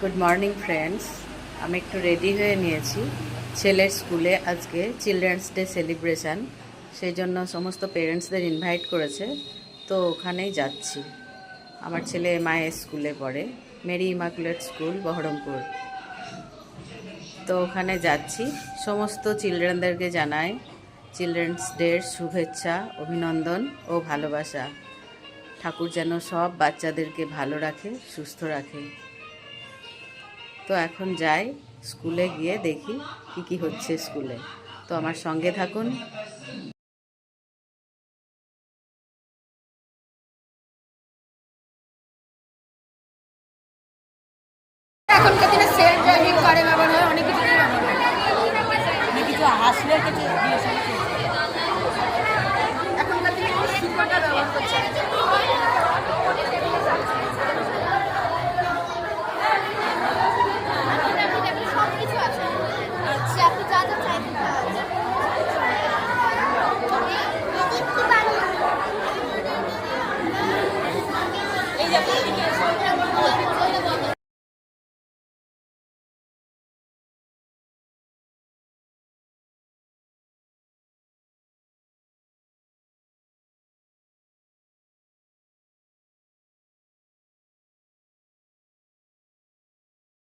Good morning friends. আমি একটু ready হয়ে নিয়েছি। ছেলের স্কুলে আজকে চিলড্রেন্স ডে সেলিব্রেশান, সেই জন্য সমস্ত পেরেন্টসদের ইনভাইট করেছে, তো ওখানেই যাচ্ছি। আমার ছেলে মায়ের স্কুলে পড়ে, মেরি ইমাকুলেট স্কুল, বহরমপুর। তো ওখানে যাচ্ছি। সমস্ত চিলড্রেনদেরকে জানাই চিলড্রেন্স ডের শুভেচ্ছা, অভিনন্দন ও ভালোবাসা। ঠাকুর যেন সব বাচ্চাদেরকে ভালো রাখে, সুস্থ রাখে। তো এখন যাই, স্কুলে গিয়ে দেখি কি কি হচ্ছে স্কুলে। তো আমার সঙ্গে থাকুন। এখনকার দিনে সেলফ ড্রাইভিং কারে ব্যবহার হয়, অনেক কিছু ব্যবহার হয়, অনেক কিছু হাসলে কিছু এখনকার দিনে শিল্পটা ব্যবহার করছে।